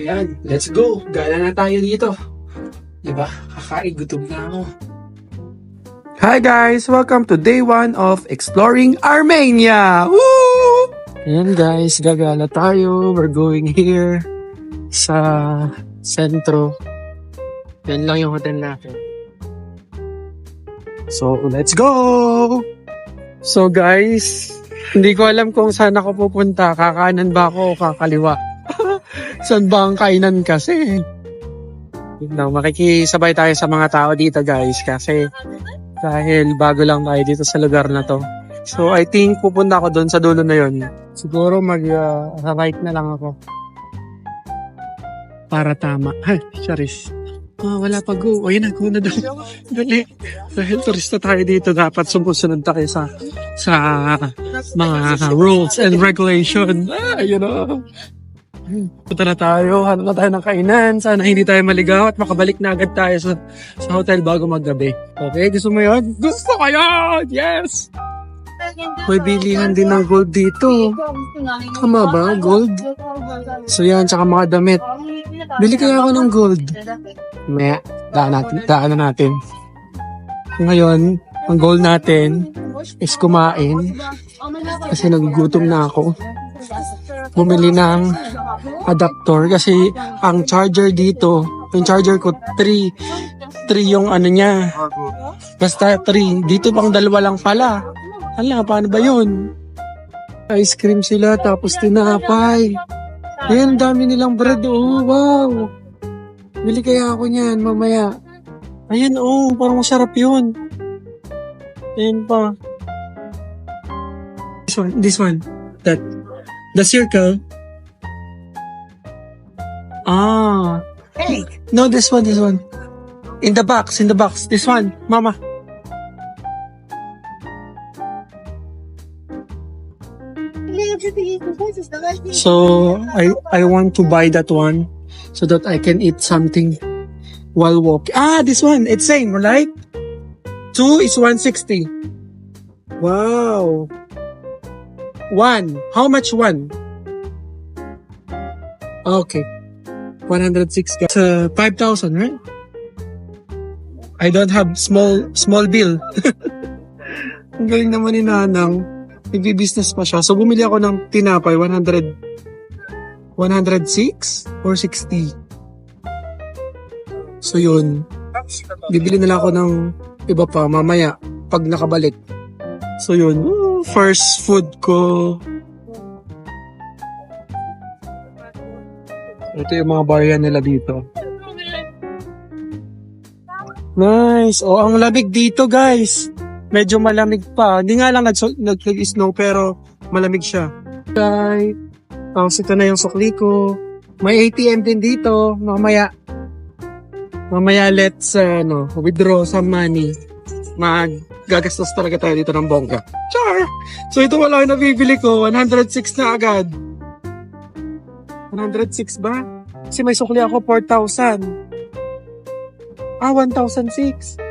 Ayan, let's go. Gala na tayo dito. Diba? Kakain, gutom na ako. Hi guys! Welcome to day 1 of Exploring Armenia! Woo! Ayan guys, gagala tayo. We're going here sa sentro. Yan lang yung hotel natin. So, let's go! So guys, hindi ko alam kung saan ako pupunta. Kakanan ba ako o kakaliwa? Saan ba ang kainan kasi? Makikisabay tayo sa mga tao dito guys kasi dahil bago lang tayo dito sa lugar na to. So I think pupunta ako doon sa dulo na yon. Siguro mag-right na lang ako. Para tama. Ay, charis. Wala pa go. O yun na, go na daw. Dali. Dahil turista tayo dito, dapat sumusunod tayo sa mga rules and regulation. You know. Punta na tayo, hanap na tayo ng kainan. Sana hindi tayo maligaw at makabalik na agad tayo sa hotel bago maggabi. Okay, gusto mo yun? Gusto ko yun! Yes! May bilihan din ng gold dito. Tama ba? Gold? So yan, tsaka mga damit. Bili kaya ako ng gold. Maya, daan natin. Ngayon, ang goal natin is kumain. Kasi nagugutom na ako. Bumili ng adapter kasi ang charger dito, yung charger ko 3 yung ano niya. Basta 3. Dito pang 2 lang pala. Hala, paano ba yun? Ice cream sila tapos tinapay. Ayan, dami nilang bread. Oh, wow. Bili kaya ako niyan mamaya. Ayan, oh, parang masarap yun. Ayan pa. This one. That. The circle. Hey. No, this one. In the box. This one, mama. So, I want to buy that one so that I can eat something while walking. This one, it's same, right? 2 is 160. Wow. 1. How much 1? Okay. 106. It's 5,000, right? I don't have small bill. Ang galing naman ni Nanang. Nagbi-business pa siya. So, bumili ako ng tinapay. 106 or 60. So, yun. Bibili na lang ako ng iba pa mamaya pag nakabalik. So, yun. First food ko. Ito yung mga barya nila dito. Nice. Oh, ang lamig dito, guys. Medyo malamig pa. Hindi nga lang nag-snow pero malamig siya. Okay. Tapos ito na yung sukli ko. May ATM din dito. Mamaya let's withdraw some money. Gagastos talaga tayo dito ng bongga. Char! So ito wala yung nabibili ko. 106 na agad. 106 ba? Kasi may sukli ako 4,000. 1,006.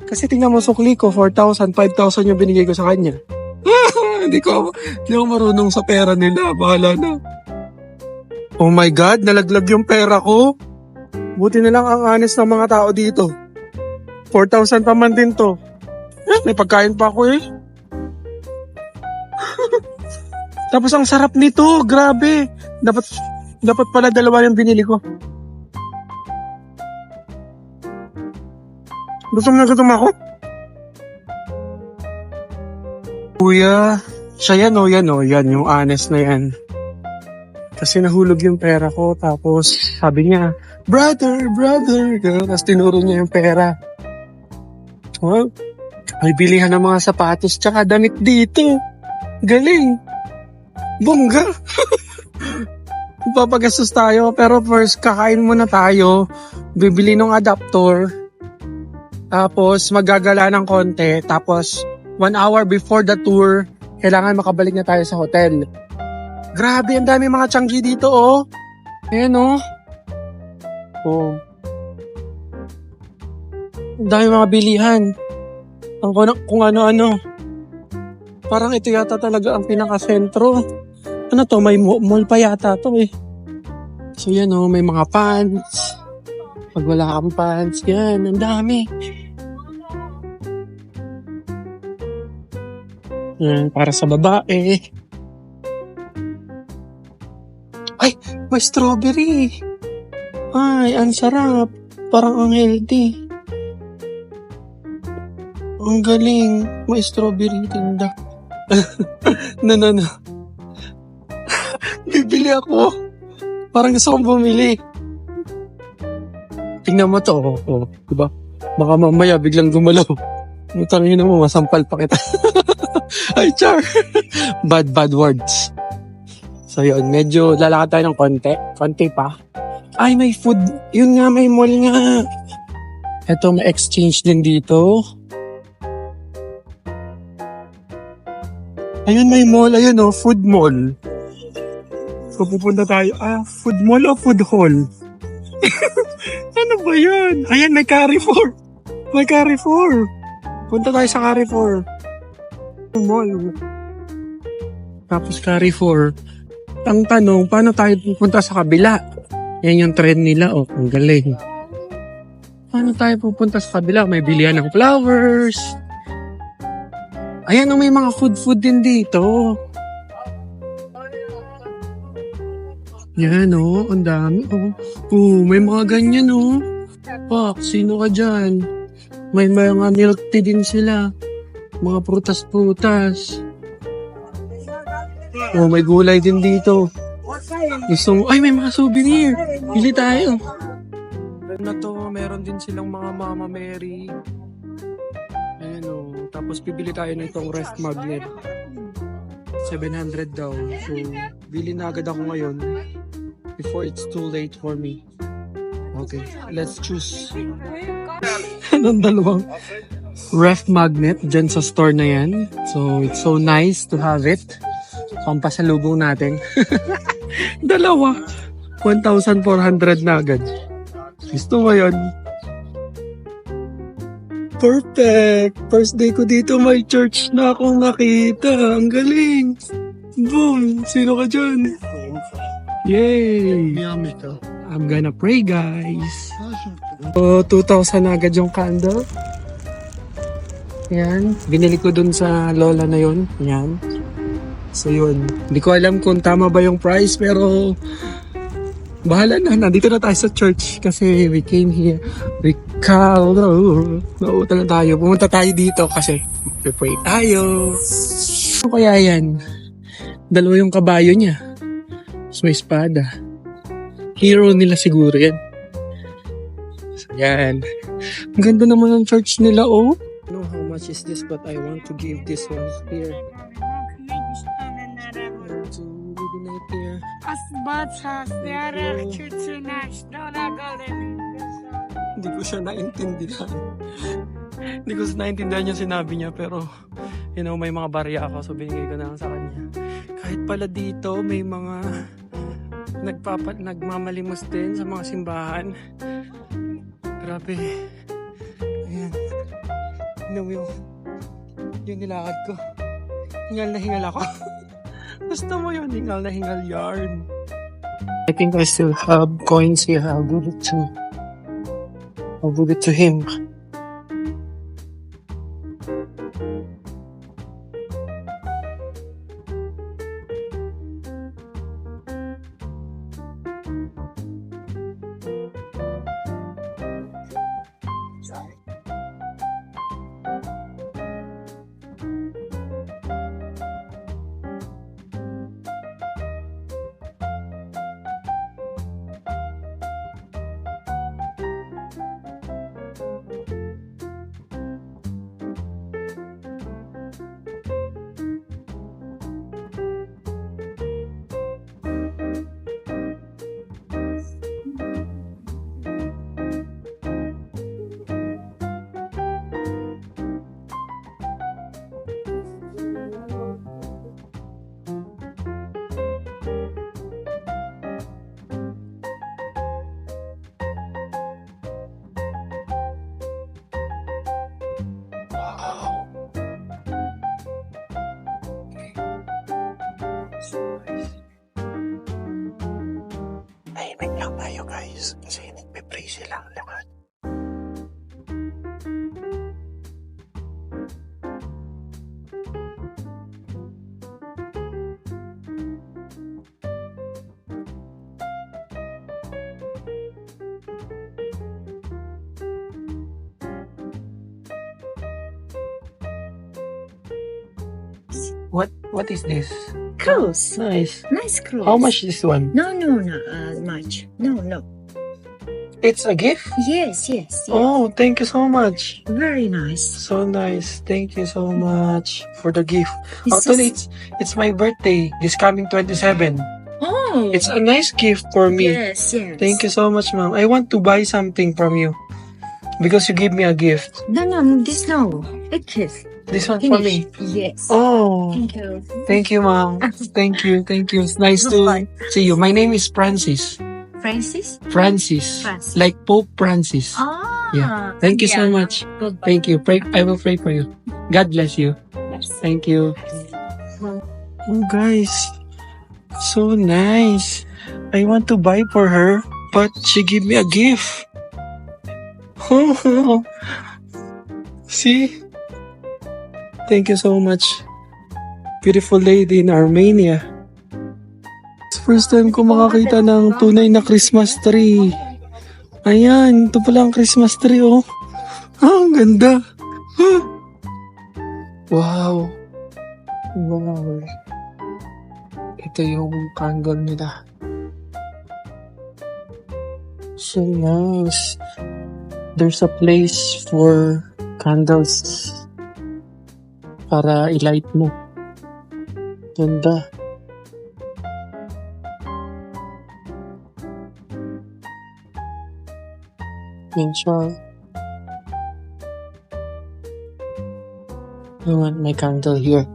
Kasi tingnan mo sukli ko 4,000, 5,000 yung binigay ko sa kanya. Hindi ko marunong sa pera nila. Bahala na. Oh my God, nalaglag yung pera ko. Buti na lang ang honest ng mga tao dito. 4,000 pa man din to. May pagkain pa ako eh. Tapos ang sarap nito, grabe. Dapat pala 2 yung binili ko. Gutom ako. Kuya, siya yan yung honest na yan. Kasi nahulog yung pera ko, tapos sabi niya, brother, tapos tinuro niya yung pera. Well, may bilihan ng mga sapatos tsaka damit dito. Galing. Bongga. Papagastos tayo, pero first kakain muna tayo. Bibili ng adapter. Tapos magagala ng konti. Tapos 1 hour before the tour, kailangan makabalik na tayo sa hotel. Grabe, ang dami mga Changi dito, oh. Ayan, oh. Oh. Ang dami mga bilihan. Kung ano-ano. Parang ito yata talaga ang pinaka-sentro. Ano to? May mall pa yata to, eh. So yan o, may mga pants. Pag wala kang pants, yan, ang dami. Yan, para sa babae. Ay, may strawberry. Ay, ang sarap. Parang ang healthy. Ang galing. May strawberry tinda. No. Bibili ako. Parang gusto kong bumili. Tingnan mo to. Oh, diba? Baka mamaya biglang gumalaw. Utangin mo, masampal pa kita. Ay, char. Bad words. So yun, medyo lalakad tayo ng konti. Konti pa. Ay, may food. Yun nga, may mall nga. Eto, may exchange din dito. Ayun, may mall. Ayun, oh, food mall. So, pupunta tayo. Food mall o food hall? Ano ba yan? Ayan, may Carrefour. May Carrefour. Punta tayo sa Carrefour. Mall. Tapos Carrefour. Ang tanong, paano tayo pupunta sa kabila? Yan yung trend nila. Oh, ang galing. Paano tayo pupunta sa kabila? May bilihan ng flowers. Ayan, oh, may mga food din dito. Yan, oh. Ang dami, oh. Oh, may mga ganyan, oh. Pak, sino ka dyan? May mga milk tea din sila. Mga prutas. Oh, may gulay din dito. Ay, may mga souvenir. Pili tayo. Na to, meron din silang mga Mama Mary. Ayan, oh. Tapos bibili tayo na itong ref magnet. 700 daw. So, bili na agad ako ngayon before it's too late for me. Okay, let's choose. Anong dalawang ref magnet dyan sa store na yan. So, it's so nice to have it. Pampasalubong natin. Dalawa. 1,400 na agad. Gusto mo yun? Perfect! First day ko dito, may church na akong nakita. Ang galing! Boom! Sino ka dyan? Yay! I'm gonna pray, guys. So, 2,000 agad yung candle. Yan. Binili ko dun sa lola na yun. Yan. So, yun. Hindi ko alam kung tama ba yung price, pero bahala na. Nandito na tayo sa church kasi we came here. Nauutal na tayo. Pumunta tayo dito kasi pray tayo. Ano kaya yan? Dalawa yung kabayo niya. So, may espada. Hero nila siguro yan. So, yan. Ang ganda naman ng church nila, oh. I don't know how much is this, but I want to give this one here. Here. Hindi ko siya naintindihan. Hindi ko naintindihan yung sinabi niya, pero you know, may mga barya ako, so binigay ko na lang sa kanya. Kahit pala dito, may mga nagmamalimos din sa mga simbahan. Grabe. Ayan. Yung nilakad ko. Hingal na hingal ako. Gusto mo yun, hingal na hingal yarn. I think I still have coins here. I'll give it to him. Ay, may guys. Kasi nagpe-pray silang lahat. What is this? Clothes. Nice. Nice clothes. How much this one? No, not much. No. It's a gift? Yes. Oh, thank you so much. Very nice. So nice. Thank you so much for the gift. This Actually, is- it's my birthday. This coming 27. Oh. It's a nice gift for me. Yes. Thank you so much, ma'am. I want to buy something from you because you give me a gift. No. This no. It is. This one for me. Yes. Oh, Thank you. thank you, ma'am. Thank you. It's nice to Bye. see you. My name is Francis. Francis. Francis. Francis. Like Pope Francis. Ah. Yeah. Thank you so much. Goodbye. Thank you. I will pray for you. God bless you. Yes. Thank you. Oh, guys. So nice. I want to buy for her, but she gave me a gift. See? Thank you so much. Beautiful lady in Armenia. It's first time ko makakita ng tunay na Christmas tree. Ayan, ito pala ang Christmas tree, oh. Ang ganda. Wow. Ito yung candle nila. So nice. There's a place for candles para i-light mo. Ganda. Yan siya. I want my candle here.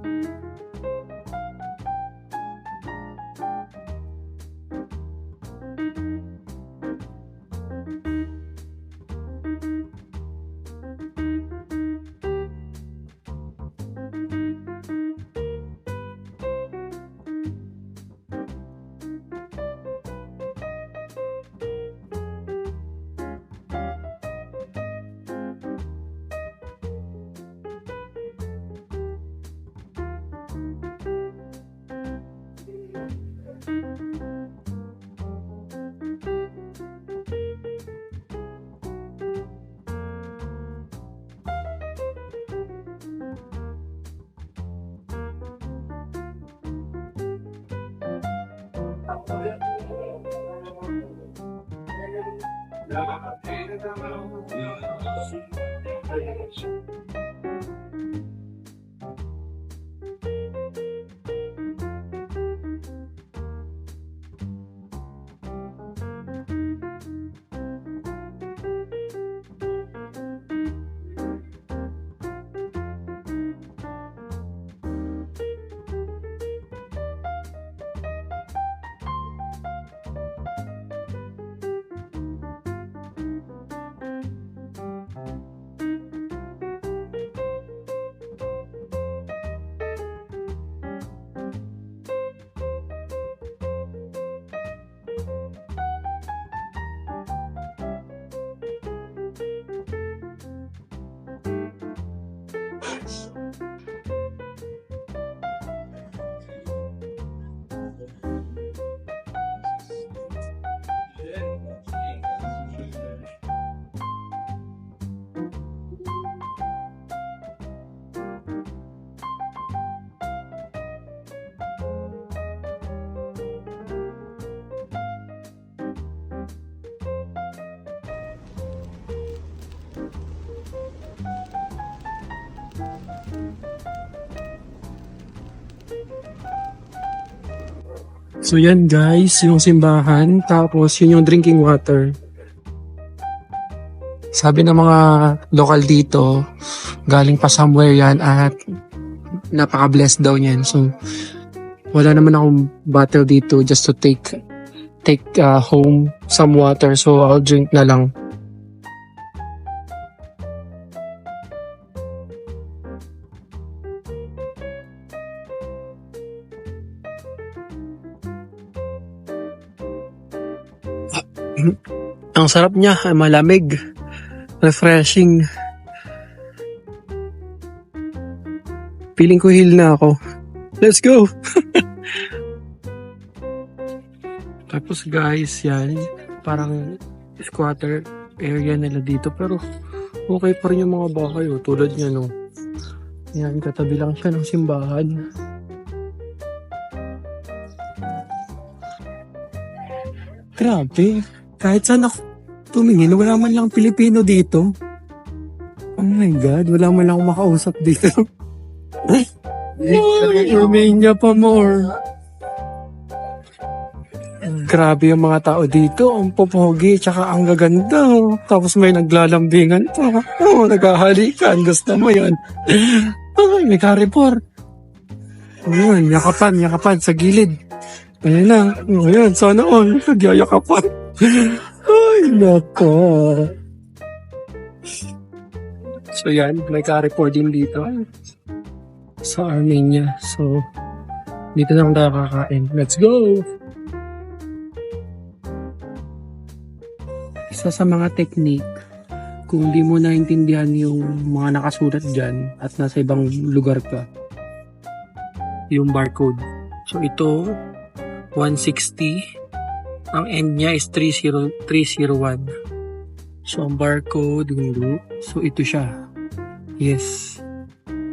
So yan guys, yung simbahan, tapos yun yung drinking water. Sabi ng mga local dito, galing pa somewhere yan at napaka-blessed daw niyan. So wala naman akong bottle dito just to take home some water, so I'll drink na lang. Ang sarap niya, ay malamig. Refreshing. Feeling ko heal na ako. Let's go! Tapos guys, yan. Parang squatter area nila dito. Pero okay pa rin yung mga bahay. Tulad niya, no. Yan, katabi lang siya ng simbahan. Grabe. Kahit saan ako tumingin, wala man lang Pilipino dito. Oh my God, wala man lang akong makausap dito. Romania pa more. Grabe yung mga tao dito. Ang popogi, tsaka ang gaganda. Tapos may naglalambingan pa. Naghahalikan. Gusto mo yun. Ay, may Carrefour. Ayun, yakapan sa gilid. Ayun na. Ayun, sana all. Nagyayakapan. Ay, nako. So yan, may Carrefour din dito. Sa Armenia. So, dito na lang tayo kakain. Let's go! Isa sa mga technique, kung di mo naintindihan yung mga nakasulat dyan at nasa ibang lugar ka, yung barcode. So ito, 160. Ang end niya is 301. So ang barcode, so ito siya. Yes,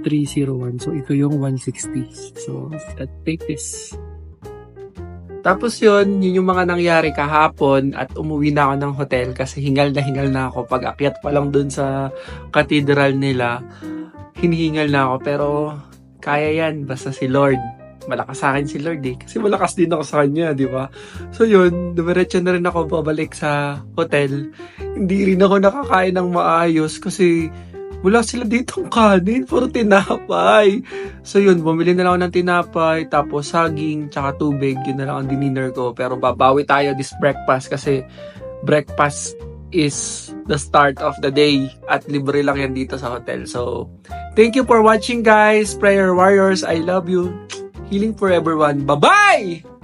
301. So ito yung 160. So let's take this. Tapos yun yung mga nangyari kahapon at umuwi na ako ng hotel kasi hingal na ako. Pag akyat pa lang dun sa cathedral nila, hinihingal na ako. Pero kaya yan, basta si Lord. Malakas sa akin si Lord eh. Kasi malakas din ako sa kanya, di ba? So yun, dumiretso na rin ako pabalik sa hotel. Hindi rin ako nakakain ng maayos kasi wala sila ditong kanin, puro tinapay. So yun, bumili na lang ako ng tinapay, tapos saging, tsaka tubig. Yun na lang ang dinner ko. Pero babawi tayo this breakfast kasi breakfast is the start of the day. At libre lang yan dito sa hotel. So, thank you for watching guys. Prayer Warriors, I love you. Healing for everyone. Bye-bye!